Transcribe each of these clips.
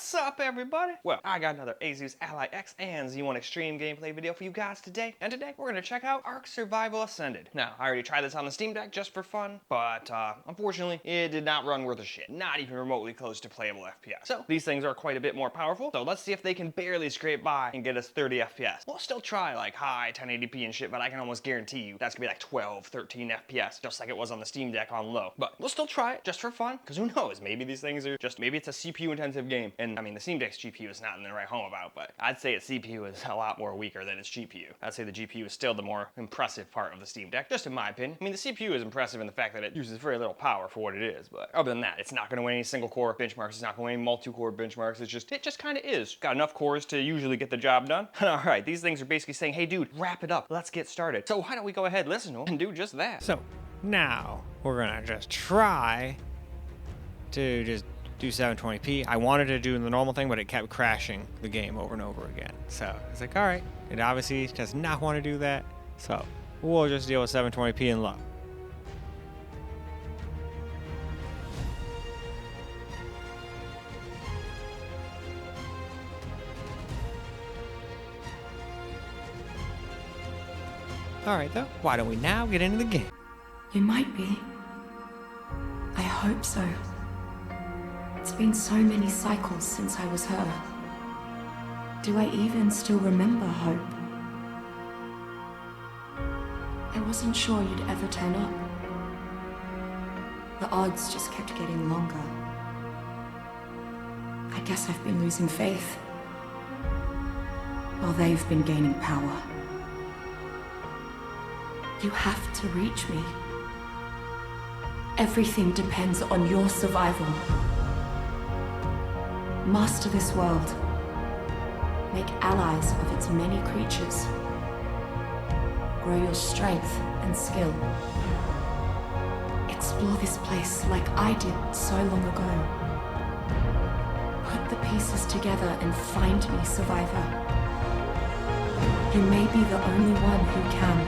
What's up, everybody? Well, I got another Asus Ally X and Z1 Extreme gameplay video for you guys today. And today, we're gonna check out ARK Survival Ascended. Now, I already tried this on the Steam Deck just for fun, but unfortunately, it did not run worth a shit. Not even remotely close to playable FPS. So, these things are quite a bit more powerful, so let's see if they can barely scrape by and get us 30 FPS. We'll still try like high 1080p and shit, but I can almost guarantee you that's gonna be like 12, 13 FPS, just like it was on the Steam Deck on low. But we'll still try it just for fun, because who knows, maybe these things are just, maybe it's a CPU intensive game. And I mean, the Steam Deck's GPU is not in the right home about, but I'd say its CPU is a lot more weaker than its GPU. I'd say the GPU is still the more impressive part of the Steam Deck, just in my opinion. I mean, the CPU is impressive in the fact that it uses very little power for what it is, but other than that, it's not gonna win any single core benchmarks, it's not gonna win any multi-core benchmarks, it just kind of is. Got enough cores to usually get the job done. All right, these things are basically saying, hey dude, wrap it up, let's get started. So why don't we go ahead, listen to them, and do just that. So now we're gonna just try to just do 720p. I wanted to do the normal thing, but it kept crashing the game over and over again. So it's like, all right, it obviously does not want to do that. So we'll just deal with 720p in low. All right, though, why don't we now get into the game? You might be. I hope so. It's been so many cycles since I was her. Do I even still remember hope? I wasn't sure you'd ever turn up. The odds just kept getting longer. I guess I've been losing faith, while they've been gaining power. You have to reach me. Everything depends on your survival. Master this world. Make allies of its many creatures. Grow your strength and skill. Explore this place like I did so long ago. Put the pieces together and find me, survivor. You may be the only one who can.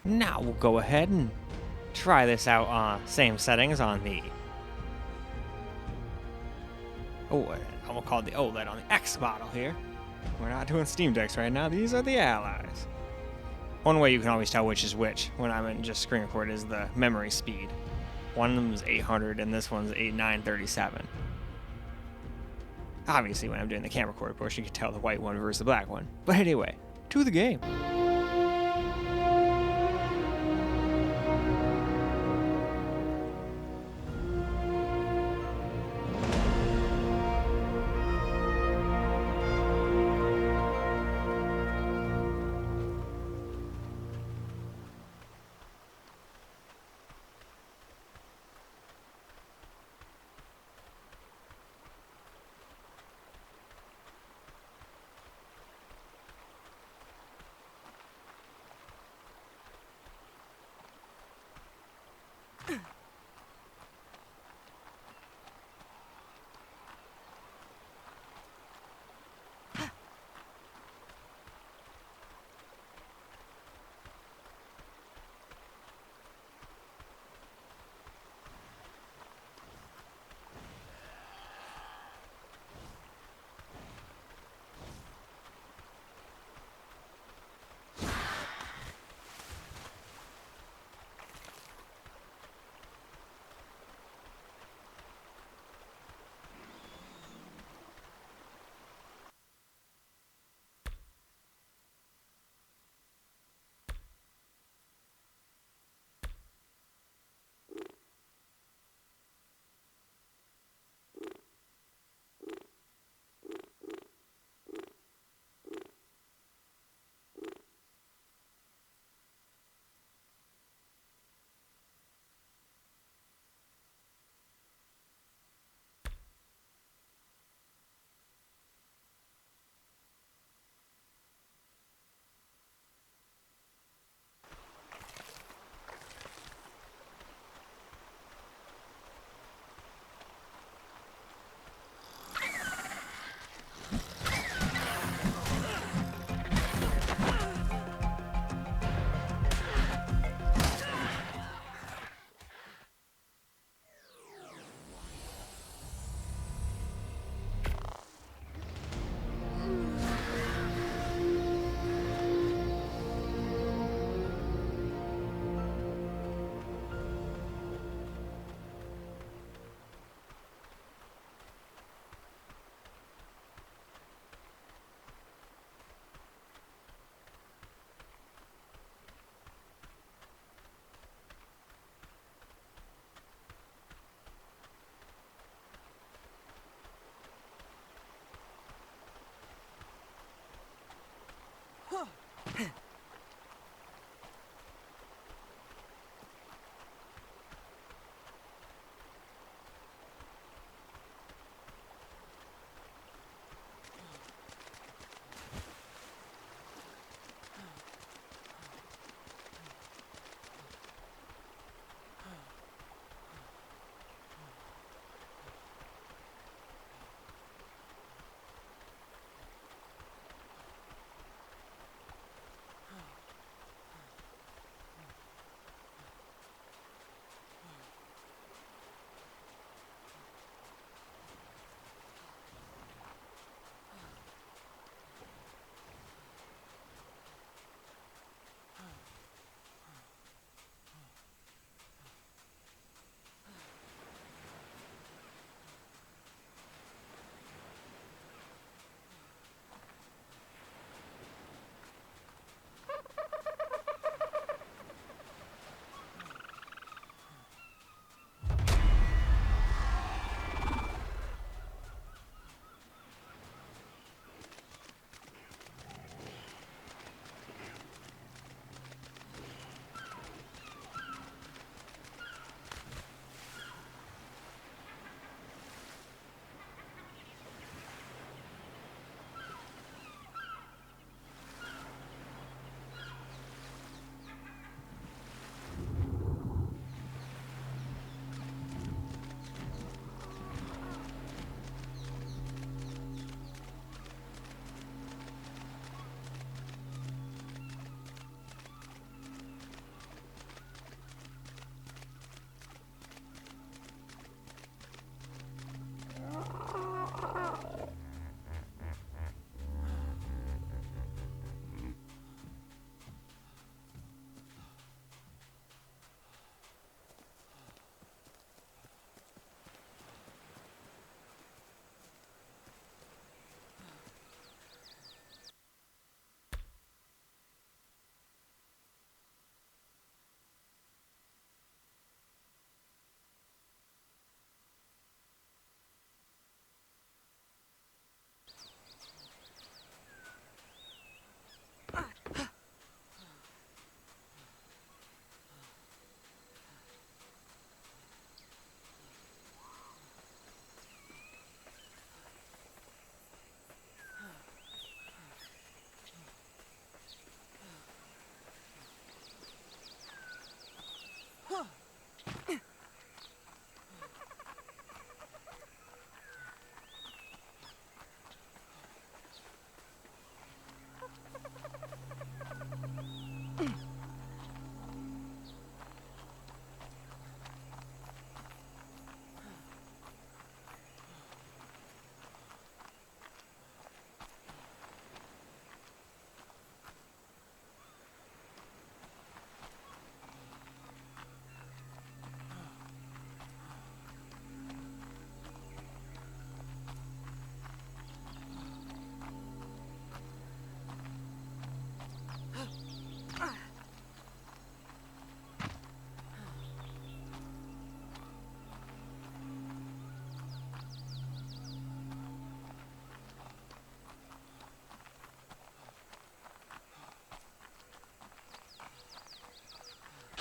Now we'll go ahead and try this out on same settings on the I'm gonna call it the OLED on the X model here. We're not doing Steam Decks right now. These are the allies. One way you can always tell which is which when I'm in just screen record is the memory speed. One of them is 800 and this one's 937. Obviously, when I'm doing the camera record portion, you can tell the white one versus the black one. But anyway, to the game.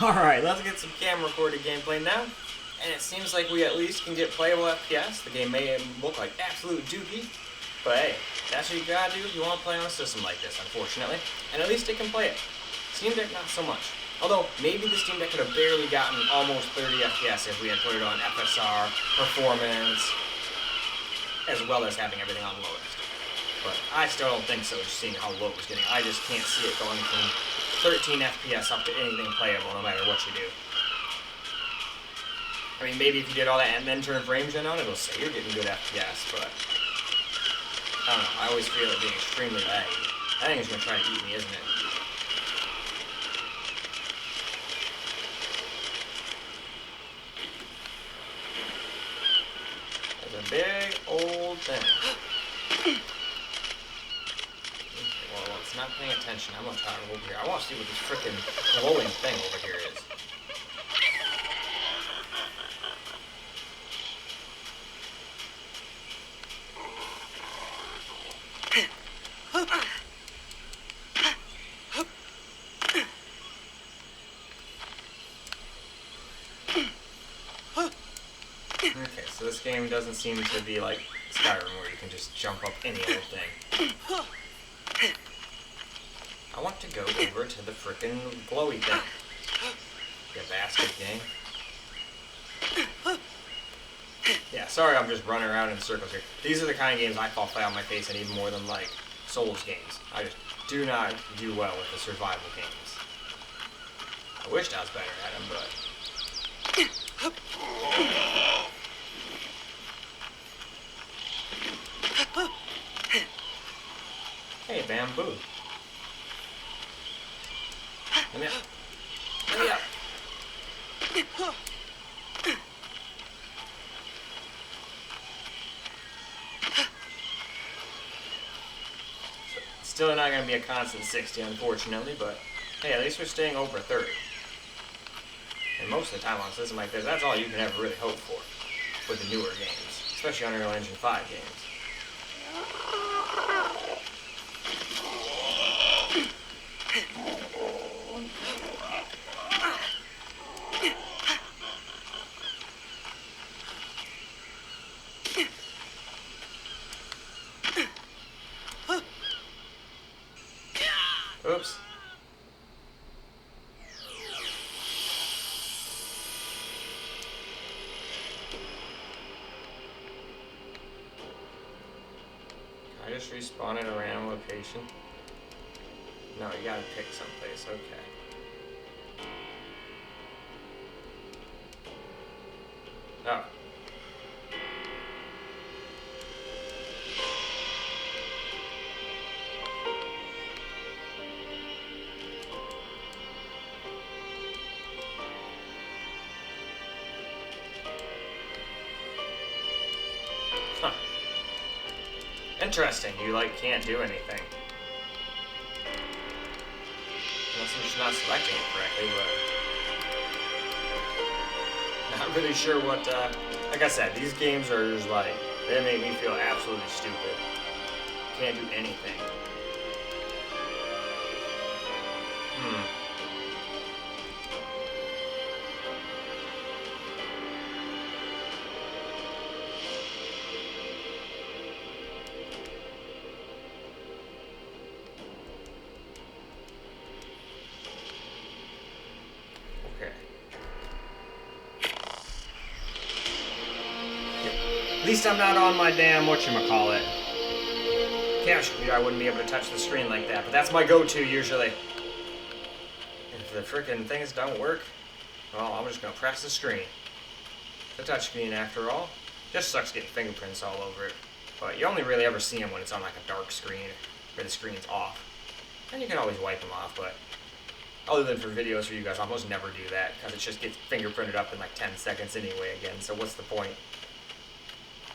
Alright, let's get some camera recorded gameplay now. And it seems like we at least can get playable FPS. The game may look like absolute dookie, but hey, that's what you gotta do if you want to play on a system like this, unfortunately. And at least it can play it. Steam Deck, not so much. Although, maybe the Steam Deck could have barely gotten almost 30 FPS if we had put it on FSR, performance, as well as having everything on lowest. But I still don't think so, just seeing how low it was getting. I just can't see it going from 13 FPS up to anything playable, no matter what you do. I mean, maybe if you did all that and then turn frame gen on, it'll say you're getting good FPS, but I don't know. I always feel it being extremely laggy. I think it's going to try to eat me, isn't it? There's a big old thing. Well, it's not paying attention. I'm going to try to over here. I want to see what this frickin' glowing thing over here is. Okay, so this game doesn't seem to be like Skyrim where you can just jump up any old thing. I want to go over to the frickin' glowy thing. You bastard game. Yeah, sorry I'm just running around in circles here. These are the kind of games I fall flat on my face and even more than like Souls games. I just do not do well with the survival games. I wished I was better at them, but... Hey, bamboo. Let me up. Let me up. Still not going to be a constant 60, unfortunately, but hey, at least we're staying over 30. And most of the time on a system like this, that's all you can ever really hope for with the newer games, especially Unreal Engine 5 games. Oops. Can I just respawn at a random location? No, you gotta pick someplace, okay. Oh. Huh. Interesting, you like can't do anything. Unless I'm just not selecting it correctly, but not really sure what, like I said, these games are just like, they make me feel absolutely stupid. Can't do anything. At least I'm not on my damn whatchamacallit. Casually, I wouldn't be able to touch the screen like that, but that's my go-to usually. If the frickin' things don't work, well, I'm just gonna press the screen. The touchscreen, after all. Just sucks getting fingerprints all over it. But you only really ever see them when it's on like a dark screen, where the screen's off. And you can always wipe them off, but other than for videos for you guys, I almost never do that, because it just gets fingerprinted up in like 10 seconds anyway again, so what's the point?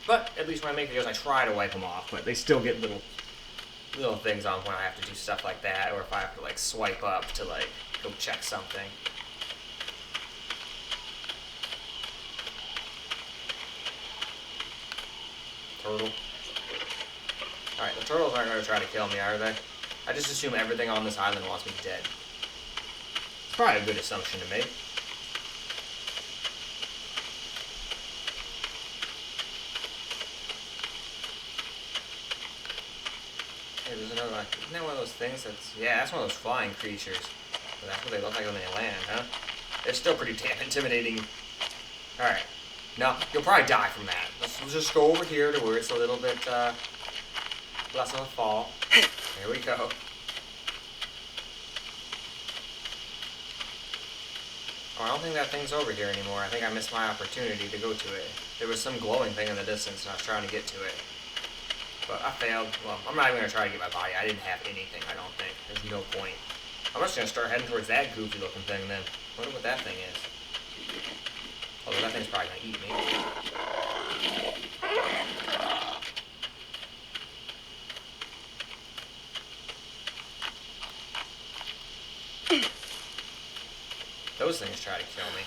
But at least when I make videos, I try to wipe them off, but they still get little things on when I have to do stuff like that, or if I have to like swipe up to like go check something. Turtle. Alright, the turtles aren't going to try to kill me, are they? I just assume everything on this island wants me dead. probably a good assumption to make. Hey, there's another one. Isn't that one of those things that's... Yeah, that's one of those flying creatures. But that's what they look like when they land, huh? They're still pretty damn intimidating. Alright. No, you'll probably die from that. Let's just go over here to where it's a little bit, less of a fall. There we go. Oh, I don't think that thing's over here anymore. I think I missed my opportunity to go to it. There was some glowing thing in the distance and I was trying to get to it. But I failed. Well, I'm not even going to try to get my body. I didn't have anything, I don't think. There's no point. I'm just going to start heading towards that goofy looking thing then. I wonder what that thing is. Although that thing's probably going to eat me. Those things try to kill me.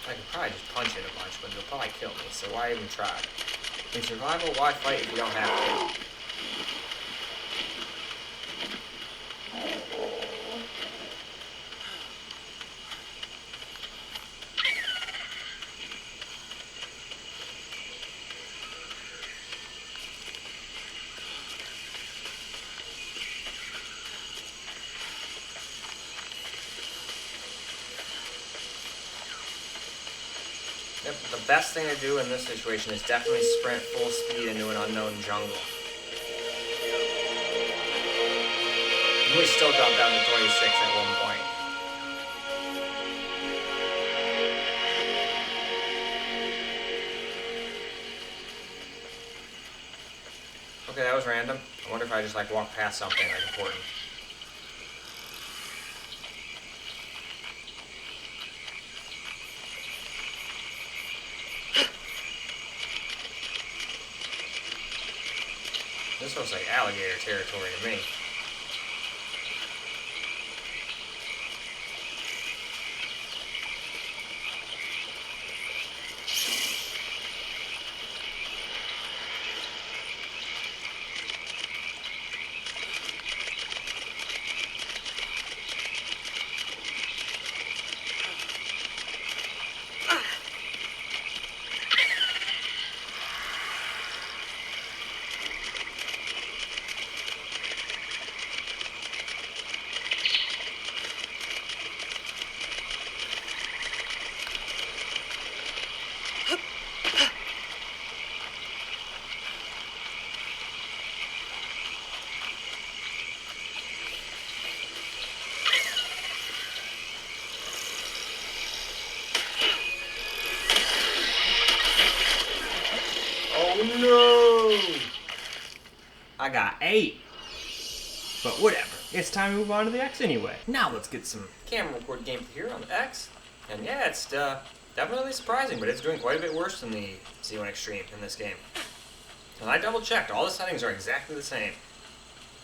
I could probably just punch it a bunch, but it'll probably kill me, so why even try? In survival, why fight if you don't have to? Yep, the best thing to do in this situation is definitely sprint full speed into an unknown jungle. We still dropped down to 26 at one point. Okay, that was random. I wonder if I just like walked past something like important. This looks like alligator territory to me. No! I got 8. But whatever. It's time to move on to the X anyway. Now let's get some camera record gameplay here on the X. And yeah, it's definitely surprising, but it's doing quite a bit worse than the Z1 Extreme in this game. And I double checked. All the settings are exactly the same.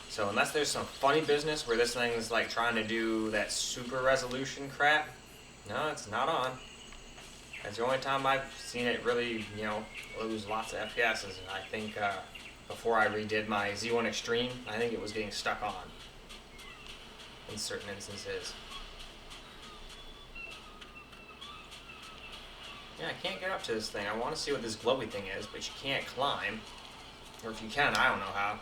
So unless there's some funny business where this thing is like trying to do that super resolution crap, no, it's not on. That's the only time I've seen it really, you know, lose lots of FPSs. And I think before I redid my Z1 Extreme, I think it was getting stuck on in certain instances. Yeah, I can't get up to this thing. I want to see what this glowy thing is, but you can't climb. Or if you can, I don't know how.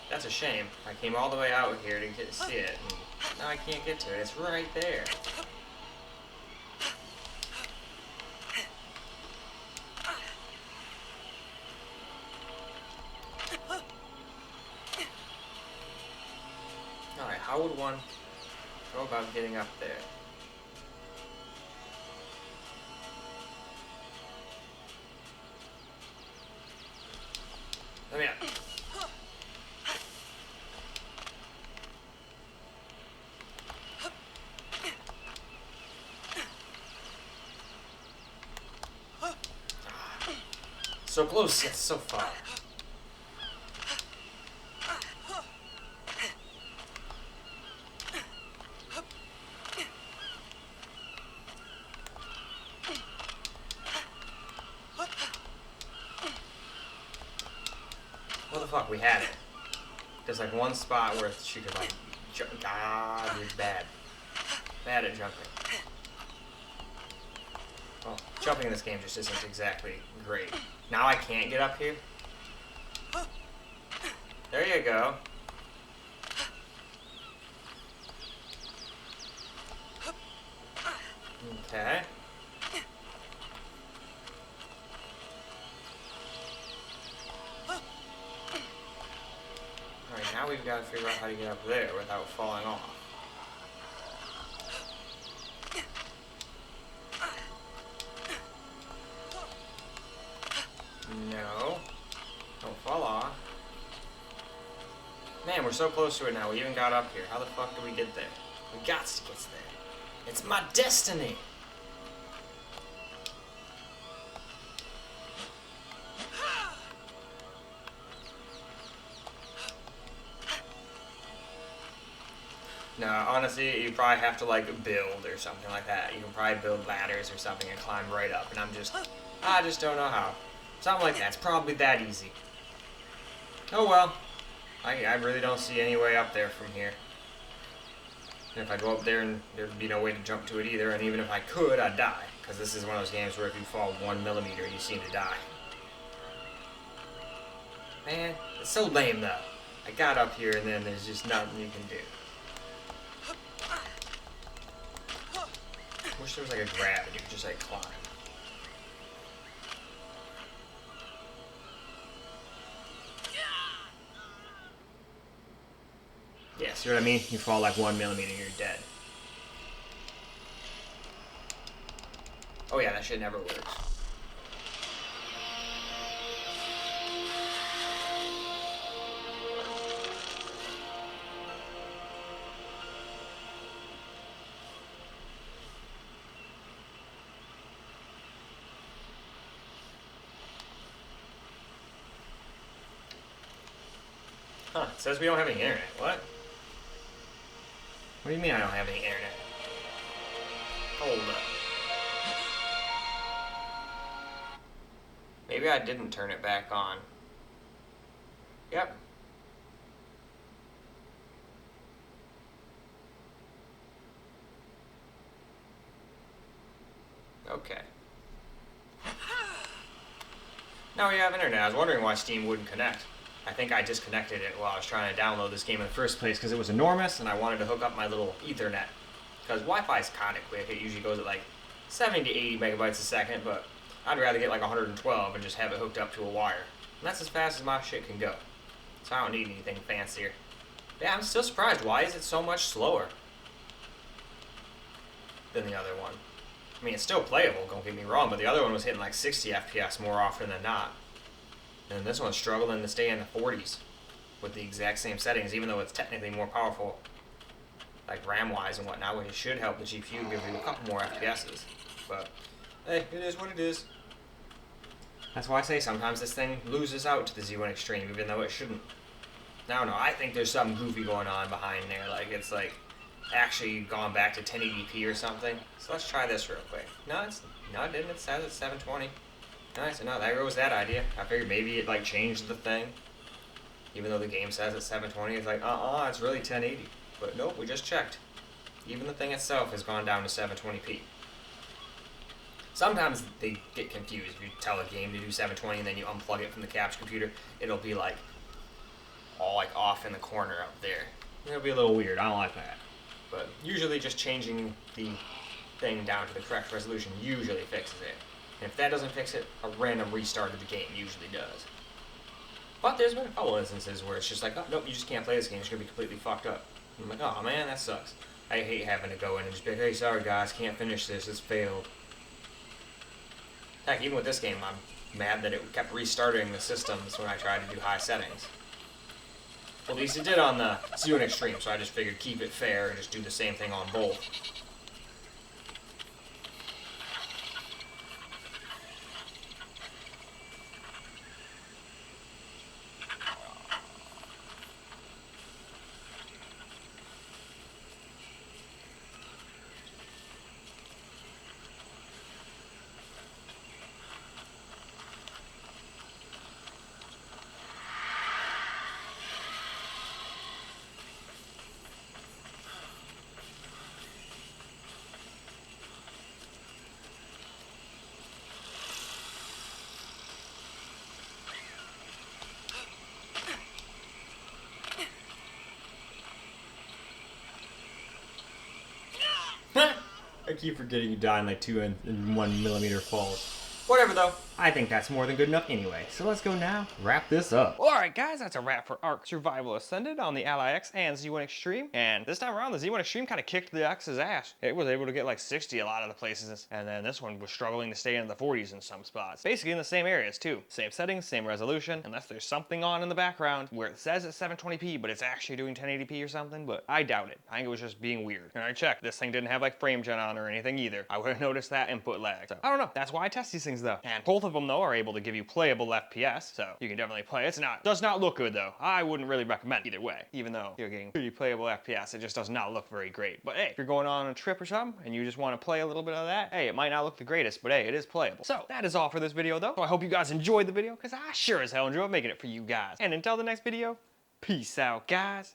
That's a shame. I came all the way out here to get to see it, and now I can't get to it. It's right there. Alright, how would one go about getting up there? Let me out. So close, yet so far. What the fuck, we had it. There's like one spot where she could like jump. God, you're bad. Bad at jumping. Well, jumping in this game just isn't exactly great. Now I can't get up here. There you go. Okay. Alright, now we've got to figure out how to get up there without falling off. No. Don't fall off. Man, we're so close to it now. We even got up here. How the fuck do we get there? We got to get there. It's my destiny! No, honestly, you probably have to, like, build or something like that. You can probably build ladders or something and climb right up. And I just don't know how. Something like that. It's probably that easy. Oh well. I really don't see any way up there from here. And if I go up there, and there'd be no way to jump to it either, and even if I could, I'd die. Because this is one of those games where if you fall 1 millimeter, you seem to die. Man, it's so lame though. I got up here and then there's just nothing you can do. I wish there was like a grab and you could just like climb. Yeah, see what I mean? You fall like 1 millimeter, you're dead. Oh yeah, that shit never works. Huh, it says we don't have any internet. What? What do you mean I don't have any internet? Hold up. Maybe I didn't turn it back on. Yep. Okay. Now we have internet. I was wondering why Steam wouldn't connect. I think I disconnected it while I was trying to download this game in the first place because it was enormous and I wanted to hook up my little Ethernet. Because Wi-Fi is kind of quick. It usually goes at like 70 to 80 megabytes a second, but I'd rather get like 112 and just have it hooked up to a wire. And that's as fast as my shit can go. So I don't need anything fancier. Yeah, I'm still surprised. Why is it so much slower than the other one? I mean, it's still playable, don't get me wrong, but the other one was hitting like 60 FPS more often than not. And this one's struggling to stay in the 40s with the exact same settings, even though it's technically more powerful, like RAM-wise and whatnot, which should help the GPU give you a couple more FPSs. But, hey, it is what it is. That's why I say sometimes this thing loses out to the Z1 Extreme, even though it shouldn't. I don't know, I think there's something goofy going on behind there, like it's like actually gone back to 1080p or something. So let's try this real quick. No, it didn't. It says it's 720. Nice. No, there goes that idea. I figured maybe it like changed the thing. Even though the game says it's 720, it's like, it's really 1080. But nope, we just checked. Even the thing itself has gone down to 720p. Sometimes they get confused. If you tell a game to do 720 and then you unplug it from the capture computer, it'll be like all like off in the corner up there. It'll be a little weird. I don't like that. But usually just changing the thing down to the correct resolution usually fixes it. And if that doesn't fix it, a random restart of the game usually does. But there's been a couple instances where it's just like, oh, nope, you just can't play this game. It's going to be completely fucked up. I'm like, oh, man, that sucks. I hate having to go in and just be like, hey, sorry, guys, can't finish this. It's failed. Heck, even with this game, I'm mad that it kept restarting the systems when I tried to do high settings. At least it did on the Z1 Extreme, so I just figured keep it fair and just do the same thing on both. I keep forgetting you die in like 2 and 1 millimeter falls. Whatever though, I think that's more than good enough anyway. So let's go now, wrap this up. Alright guys, that's a wrap for ARK Survival Ascended on the Ally X and Z1 Extreme. And this time around, the Z1 Extreme kind of kicked the X's ass. It was able to get like 60 a lot of the places, and then this one was struggling to stay in the 40s in some spots. Basically in the same areas too. Same settings, same resolution, unless there's something on in the background where it says it's 720p, but it's actually doing 1080p or something, but I doubt it. I think it was just being weird. And I checked, this thing didn't have like frame gen on or anything either. I would have noticed that input lag. So I don't know, that's why I test these things though. And both of them though are able to give you playable FPS, so you can definitely play. Does not look good though. I wouldn't really recommend either way. Even though you're getting pretty playable FPS, it just does not look very great. But hey, if you're going on a trip or something and you just want to play a little bit of that, hey, it might not look the greatest, but hey, it is playable. So that is all for this video though. So I hope you guys enjoyed the video, because I sure as hell enjoyed making it for you guys. And until the next video, peace out guys.